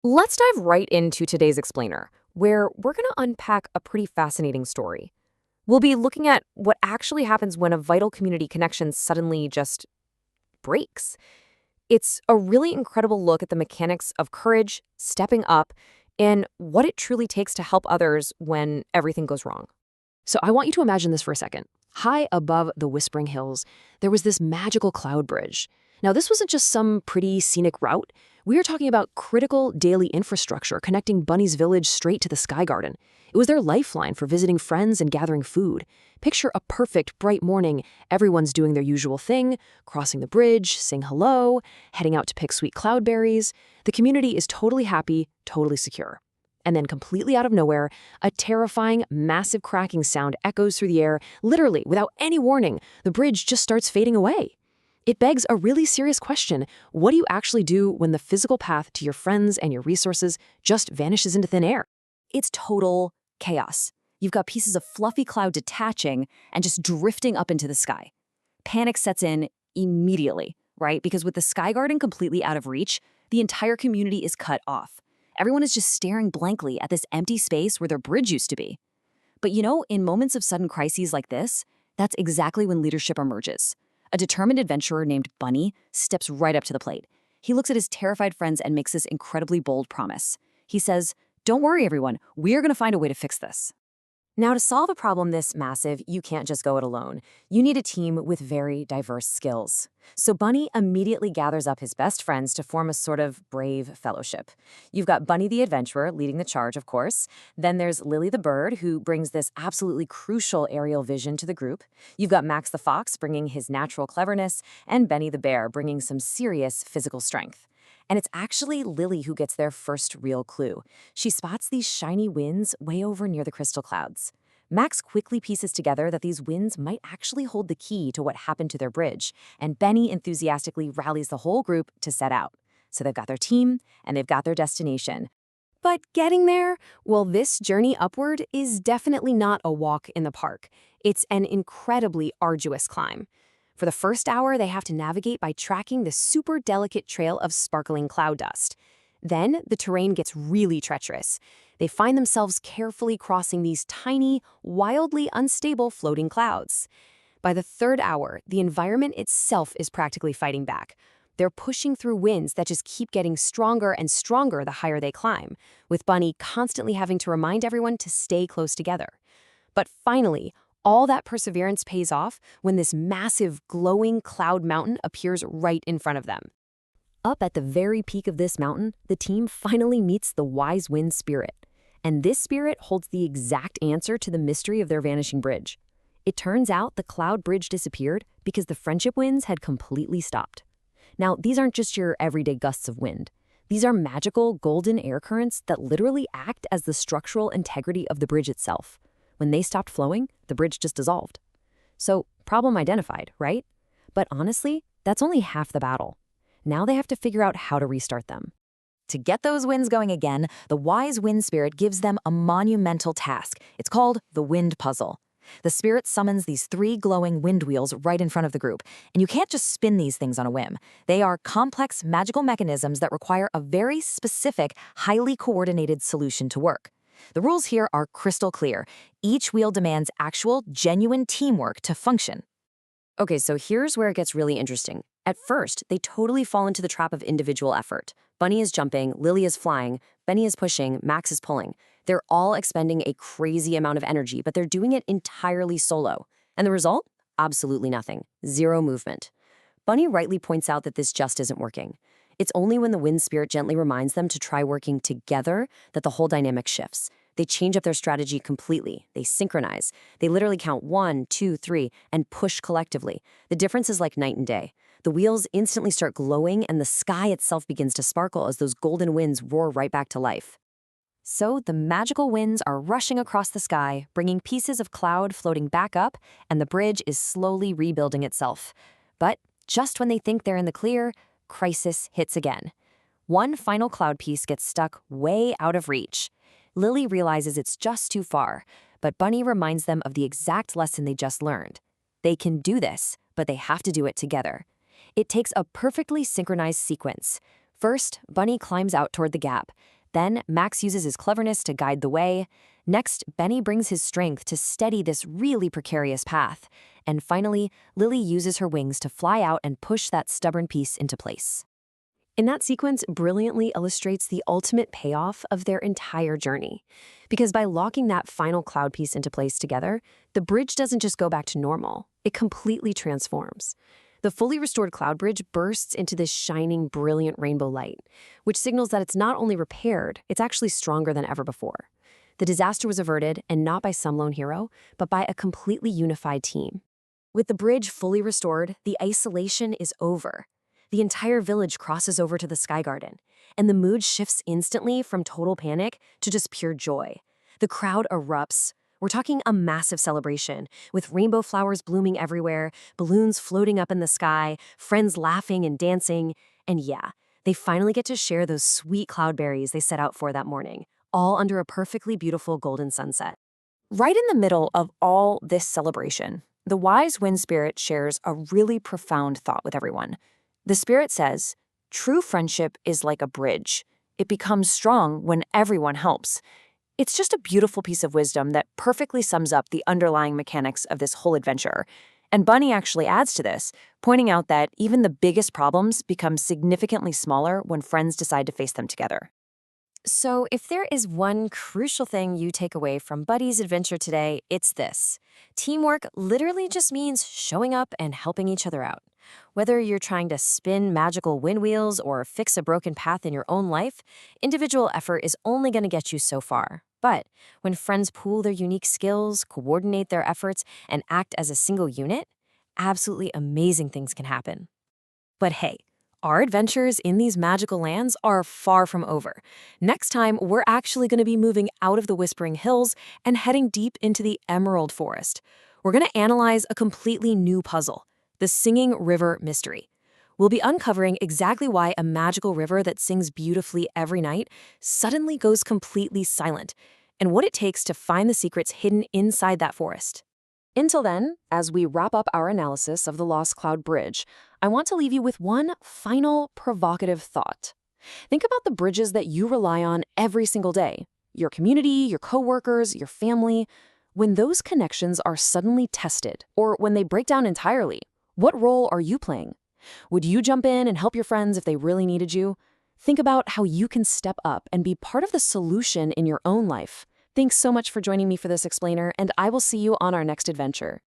Let's dive right into today's explainer, where we're going to unpack a pretty fascinating story. We'll be looking at what actually happens when a vital community connection suddenly just breaks. It's a really incredible look at the mechanics of courage, stepping up, and what it truly takes to help others when everything goes wrong. So I want you to imagine this for a second. High above the Whispering Hills, there was this magical cloud bridge. Now, this wasn't just some pretty scenic route. We are talking about critical daily infrastructure connecting Bunny's village straight to the Sky Garden. It was their lifeline for visiting friends and gathering food. Picture a perfect, bright morning. Everyone's doing their usual thing, crossing the bridge, saying hello, heading out to pick sweet cloudberries. The community is totally happy, totally secure. And then completely out of nowhere, a terrifying, massive cracking sound echoes through the air. Literally, without any warning, the bridge just starts fading away. It begs a really serious question. What do you actually do when the physical path to your friends and your resources just vanishes into thin air? It's total chaos. You've got pieces of fluffy cloud detaching and just drifting up into the sky. Panic sets in immediately, right? Because with the Sky Garden completely out of reach, the entire community is cut off. Everyone is just staring blankly at this empty space where their bridge used to be. But in moments of sudden crises like this, that's exactly when leadership emerges. A determined adventurer named Bunny steps right up to the plate. He looks at his terrified friends and makes this incredibly bold promise. He says, "Don't worry, everyone. We're going to find a way to fix this." Now, to solve a problem this massive, you can't just go it alone. You need a team with very diverse skills. So Bunny immediately gathers up his best friends to form a sort of brave fellowship. You've got Bunny the adventurer leading the charge, of course. Then there's Lily the bird, who brings this absolutely crucial aerial vision to the group. You've got Max the fox bringing his natural cleverness, and Benny the bear bringing some serious physical strength. And it's actually Lily who gets their first real clue. She spots these shiny winds way over near the crystal clouds. Max quickly pieces together that these winds might actually hold the key to what happened to their bridge, and Benny enthusiastically rallies the whole group to set out. So they've got their team, and they've got their destination. But getting there, well, this journey upward is definitely not a walk in the park. It's an incredibly arduous climb. For the first hour, they have to navigate by tracking the super delicate trail of sparkling cloud dust. Then, the terrain gets really treacherous. They find themselves carefully crossing these tiny, wildly unstable floating clouds. By the third hour, the environment itself is practically fighting back. They're pushing through winds that just keep getting stronger and stronger the higher they climb, with Bunny constantly having to remind everyone to stay close together. But finally, all that perseverance pays off when this massive, glowing cloud mountain appears right in front of them. Up at the very peak of this mountain, the team finally meets the wise wind spirit. And this spirit holds the exact answer to the mystery of their vanishing bridge. It turns out the cloud bridge disappeared because the friendship winds had completely stopped. Now, these aren't just your everyday gusts of wind. These are magical, golden air currents that literally act as the structural integrity of the bridge itself. When they stopped flowing, the bridge just dissolved. So, problem identified, right? But honestly, that's only half the battle. Now they have to figure out how to restart them. To get those winds going again, the wise wind spirit gives them a monumental task. It's called the wind puzzle. The spirit summons these 3 glowing wind wheels right in front of the group, and you can't just spin these things on a whim. They are complex magical mechanisms that require a very specific, highly coordinated solution to work. The rules here are crystal clear. Each wheel demands actual, genuine teamwork to function. Okay, so here's where it gets really interesting. At first, they totally fall into the trap of individual effort. Bunny is jumping, Lily is flying, Benny is pushing, Max is pulling. They're all expending a crazy amount of energy, but they're doing it entirely solo. And the result? Absolutely nothing. Zero movement. Bunny rightly points out that this just isn't working. It's only when the wind spirit gently reminds them to try working together that the whole dynamic shifts. They change up their strategy completely. They synchronize. They literally count 1, 2, 3, and push collectively. The difference is like night and day. The wheels instantly start glowing, and the sky itself begins to sparkle as those golden winds roar right back to life. So the magical winds are rushing across the sky, bringing pieces of cloud floating back up, and the bridge is slowly rebuilding itself. But just when they think they're in the clear, crisis hits again. One final cloud piece gets stuck way out of reach. Lily realizes it's just too far, but Bunny reminds them of the exact lesson they just learned. They can do this, but they have to do it together. It takes a perfectly synchronized sequence. First, Bunny climbs out toward the gap. Then, Max uses his cleverness to guide the way. Next, Benny brings his strength to steady this really precarious path. And finally, Lily uses her wings to fly out and push that stubborn piece into place. And that sequence brilliantly illustrates the ultimate payoff of their entire journey. Because by locking that final cloud piece into place together, the bridge doesn't just go back to normal, it completely transforms. The fully restored cloud bridge bursts into this shining, brilliant rainbow light, which signals that it's not only repaired, it's actually stronger than ever before. The disaster was averted, and not by some lone hero, but by a completely unified team. With the bridge fully restored, the isolation is over. The entire village crosses over to the Sky Garden, and the mood shifts instantly from total panic to just pure joy. The crowd erupts. We're talking a massive celebration, with rainbow flowers blooming everywhere, balloons floating up in the sky, friends laughing and dancing, and yeah, they finally get to share those sweet cloudberries they set out for that morning, all under a perfectly beautiful golden sunset. Right in the middle of all this celebration, the wise wind spirit shares a really profound thought with everyone. The spirit says, "True friendship is like a bridge. It becomes strong when everyone helps." It's just a beautiful piece of wisdom that perfectly sums up the underlying mechanics of this whole adventure. And Bunny actually adds to this, pointing out that even the biggest problems become significantly smaller when friends decide to face them together. So if there is one crucial thing you take away from Buddy's adventure today, it's this. Teamwork literally just means showing up and helping each other out. Whether you're trying to spin magical wind wheels or fix a broken path in your own life, individual effort is only going to get you so far. But when friends pool their unique skills, coordinate their efforts, and act as a single unit, absolutely amazing things can happen. But hey, our adventures in these magical lands are far from over. Next time, we're actually going to be moving out of the Whispering Hills and heading deep into the Emerald Forest. We're going to analyze a completely new puzzle, the Singing River Mystery. We'll be uncovering exactly why a magical river that sings beautifully every night suddenly goes completely silent, and what it takes to find the secrets hidden inside that forest. Until then, as we wrap up our analysis of the Lost Cloud Bridge, I want to leave you with one final provocative thought. Think about the bridges that you rely on every single day. Your community, your coworkers, your family. When those connections are suddenly tested, or when they break down entirely, what role are you playing? Would you jump in and help your friends if they really needed you? Think about how you can step up and be part of the solution in your own life. Thanks so much for joining me for this explainer, and I will see you on our next adventure.